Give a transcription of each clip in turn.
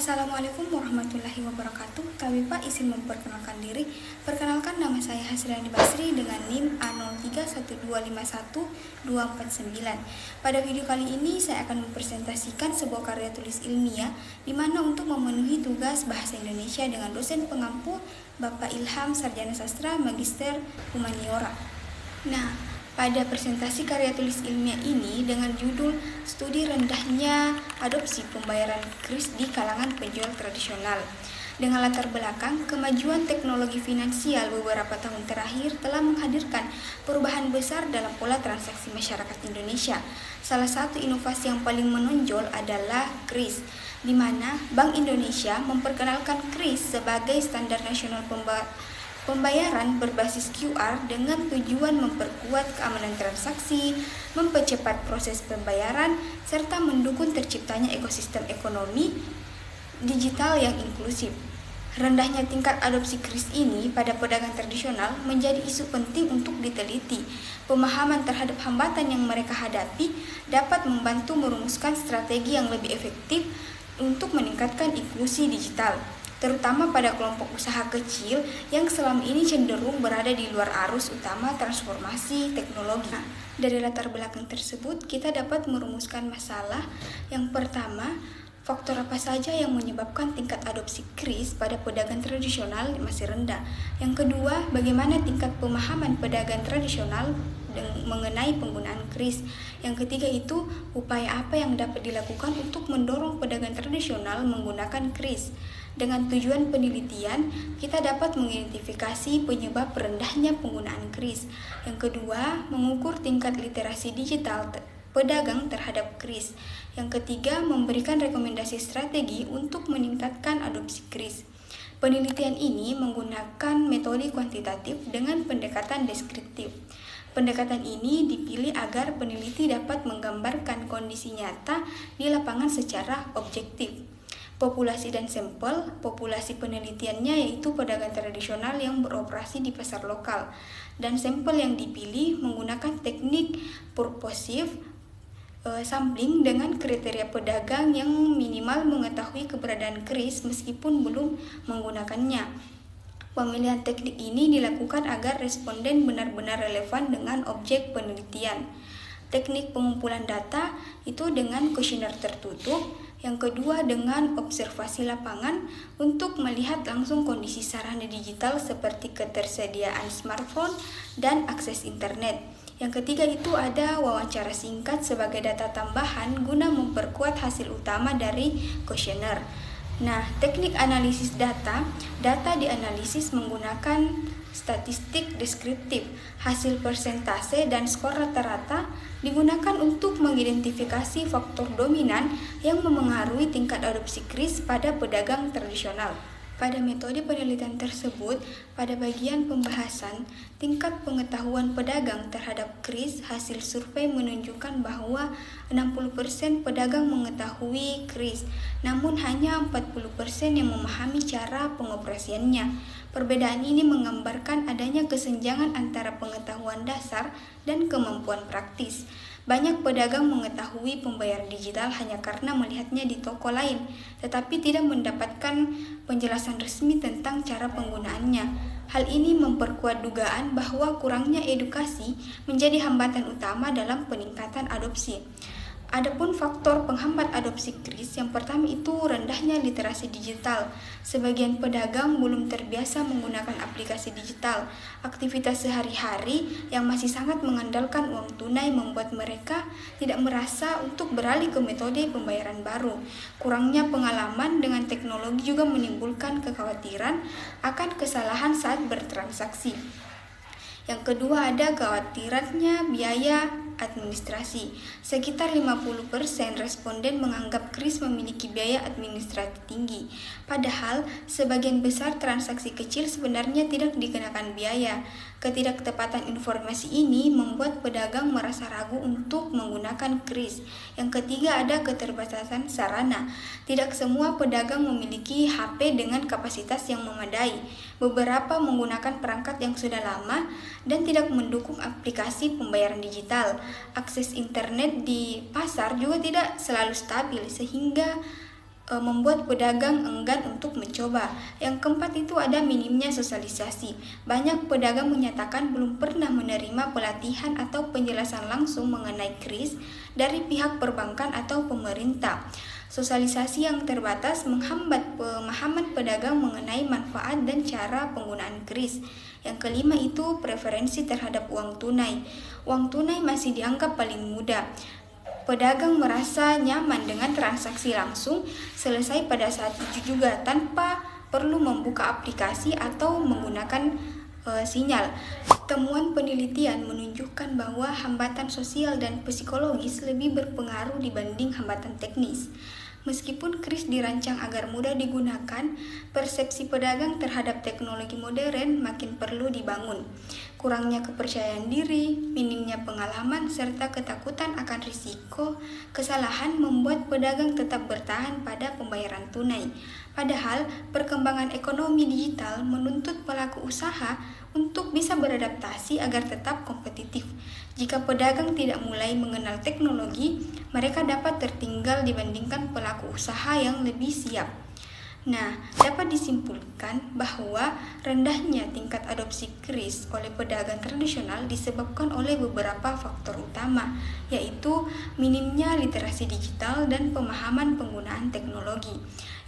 Assalamualaikum warahmatullahi wabarakatuh. Kami Pak izin memperkenalkan diri. Perkenalkan, nama saya Hasriani Basri dengan NIM A0312512449. Pada video kali ini saya akan mempresentasikan sebuah karya tulis ilmiah di mana untuk memenuhi tugas bahasa Indonesia dengan dosen pengampu Bapak Ilham Sarjana Sastra Magister Humaniora. Nah, pada presentasi karya tulis ilmiah ini dengan judul Studi Rendahnya Adopsi Pembayaran Kris di Kalangan Penjual Tradisional. Dengan latar belakang, kemajuan teknologi finansial beberapa tahun terakhir telah menghadirkan perubahan besar dalam pola transaksi masyarakat Indonesia. Salah satu inovasi yang paling menonjol adalah kris, di mana Bank Indonesia memperkenalkan kris sebagai standar nasional pembayaran berbasis QR dengan tujuan memperkuat keamanan transaksi, mempercepat proses pembayaran, serta mendukung terciptanya ekosistem ekonomi digital yang inklusif. Rendahnya tingkat adopsi kris ini pada pedagang tradisional menjadi isu penting untuk diteliti. Pemahaman terhadap hambatan yang mereka hadapi dapat membantu merumuskan strategi yang lebih efektif untuk meningkatkan inklusi digital, terutama pada kelompok usaha kecil yang selama ini cenderung berada di luar arus utama transformasi teknologi. Dari latar belakang tersebut, kita dapat merumuskan masalah. Yang pertama, faktor apa saja yang menyebabkan tingkat adopsi kris pada pedagang tradisional masih rendah. Yang kedua, bagaimana tingkat pemahaman pedagang tradisional mengenai penggunaan kris. Yang ketiga itu, upaya apa yang dapat dilakukan untuk mendorong pedagang tradisional menggunakan kris. Dengan tujuan penelitian, kita dapat mengidentifikasi penyebab rendahnya penggunaan kris. Yang kedua, mengukur tingkat literasi digital pedagang terhadap kris. Yang ketiga, memberikan rekomendasi strategi untuk meningkatkan adopsi kris. Penelitian ini menggunakan metode kuantitatif dengan pendekatan deskriptif. Pendekatan ini dipilih agar peneliti dapat menggambarkan kondisi nyata di lapangan secara objektif. Populasi dan sampel. Populasi penelitiannya yaitu pedagang tradisional yang beroperasi di pasar lokal, dan sampel yang dipilih menggunakan teknik purposive sampling dengan kriteria pedagang yang minimal mengetahui keberadaan kris meskipun belum menggunakannya. Pemilihan teknik ini dilakukan agar responden benar-benar relevan dengan objek penelitian. Teknik pengumpulan data itu dengan kuesioner tertutup. Yang kedua dengan observasi lapangan untuk melihat langsung kondisi sarana digital seperti ketersediaan smartphone dan akses internet. Yang ketiga itu ada wawancara singkat sebagai data tambahan guna memperkuat hasil utama dari kuesioner. Nah, teknik analisis data dianalisis menggunakan statistik deskriptif. Hasil persentase dan skor rata-rata digunakan untuk mengidentifikasi faktor dominan yang memengaruhi tingkat adopsi kris pada pedagang tradisional. Pada metode penelitian tersebut, pada bagian pembahasan tingkat pengetahuan pedagang terhadap kris, hasil survei menunjukkan bahwa 60% pedagang mengetahui kris, namun hanya 40% yang memahami cara pengoperasiannya. Perbedaan ini menggambarkan adanya kesenjangan antara pengetahuan dasar dan kemampuan praktis. Banyak pedagang mengetahui pembayaran digital hanya karena melihatnya di toko lain, tetapi tidak mendapatkan penjelasan resmi tentang cara penggunaannya. Hal ini memperkuat dugaan bahwa kurangnya edukasi menjadi hambatan utama dalam peningkatan adopsi. Adapun faktor penghambat adopsi kris, yang pertama itu rendahnya literasi digital. Sebagian pedagang belum terbiasa menggunakan aplikasi digital. Aktivitas sehari-hari yang masih sangat mengandalkan uang tunai membuat mereka tidak merasa untuk beralih ke metode pembayaran baru. Kurangnya pengalaman dengan teknologi juga menimbulkan kekhawatiran akan kesalahan saat bertransaksi. Yang kedua ada kekhawatirannya biaya administrasi. Sekitar 50% responden menganggap kris memiliki biaya administratif tinggi. Padahal sebagian besar transaksi kecil sebenarnya tidak dikenakan biaya. Ketidaktepatan informasi ini membuat pedagang merasa ragu untuk menggunakan kris. Yang ketiga ada keterbatasan sarana. Tidak semua pedagang memiliki HP dengan kapasitas yang memadai. Beberapa menggunakan perangkat yang sudah lama dan tidak mendukung aplikasi pembayaran digital. Akses internet di pasar juga tidak selalu stabil sehingga membuat pedagang enggan untuk mencoba. Yang keempat itu ada minimnya sosialisasi. Banyak pedagang menyatakan belum pernah menerima pelatihan atau penjelasan langsung mengenai kris dari pihak perbankan atau pemerintah. Sosialisasi yang terbatas menghambat pemahaman pedagang mengenai manfaat dan cara penggunaan kris. Yang kelima itu preferensi terhadap uang tunai. Uang tunai masih dianggap paling mudah. Pedagang merasa nyaman dengan transaksi langsung selesai pada saat itu juga tanpa perlu membuka aplikasi atau menggunakan sinyal. Temuan penelitian menunjukkan bahwa hambatan sosial dan psikologis lebih berpengaruh dibanding hambatan teknis. Meskipun kris dirancang agar mudah digunakan, persepsi pedagang terhadap teknologi modern makin perlu dibangun. Kurangnya kepercayaan diri, minimnya pengalaman, serta ketakutan akan risiko kesalahan membuat pedagang tetap bertahan pada pembayaran tunai. Padahal, perkembangan ekonomi digital menuntut pelaku usaha untuk bisa beradaptasi agar tetap kompetitif. Jika pedagang tidak mulai mengenal teknologi, mereka dapat tertinggal dibandingkan pelaku usaha yang lebih siap. Nah, dapat disimpulkan bahwa rendahnya tingkat adopsi kris oleh pedagang tradisional disebabkan oleh beberapa faktor utama, yaitu minimnya literasi digital dan pemahaman penggunaan teknologi.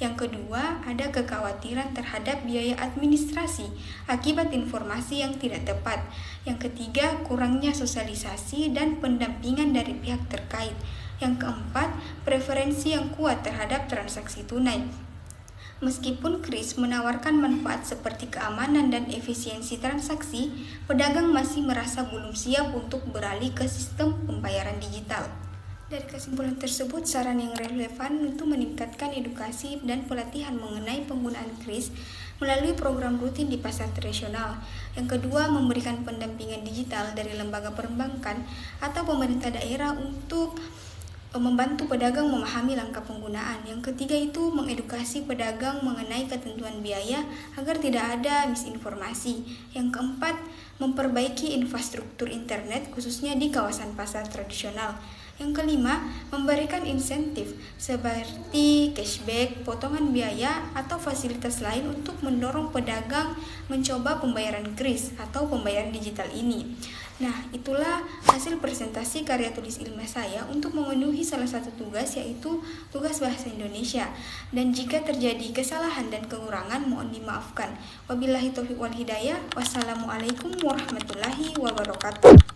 Yang kedua, ada kekhawatiran terhadap biaya administrasi akibat informasi yang tidak tepat. Yang ketiga, kurangnya sosialisasi dan pendampingan dari pihak terkait. Yang keempat, preferensi yang kuat terhadap transaksi tunai. Meskipun kris menawarkan manfaat seperti keamanan dan efisiensi transaksi, pedagang masih merasa belum siap untuk beralih ke sistem pembayaran digital. Dari kesimpulan tersebut, saran yang relevan untuk meningkatkan edukasi dan pelatihan mengenai penggunaan kris melalui program rutin di pasar tradisional. Yang kedua, memberikan pendampingan digital dari lembaga perbankan atau pemerintah daerah untuk membantu pedagang memahami langkah penggunaan. Yang ketiga itu mengedukasi pedagang mengenai ketentuan biaya agar tidak ada misinformasi. Yang keempat, memperbaiki infrastruktur internet khususnya di kawasan pasar tradisional. Yang kelima, memberikan insentif seperti cashback, potongan biaya, atau fasilitas lain untuk mendorong pedagang mencoba pembayaran kris atau pembayaran digital ini. Nah, itulah hasil presentasi karya tulis ilmiah saya untuk memenuhi salah satu tugas, yaitu tugas bahasa Indonesia. Dan jika terjadi kesalahan dan kekurangan, mohon dimaafkan. Wabillahi taufiq wal hidayah. Wassalamualaikum warahmatullahi wabarakatuh.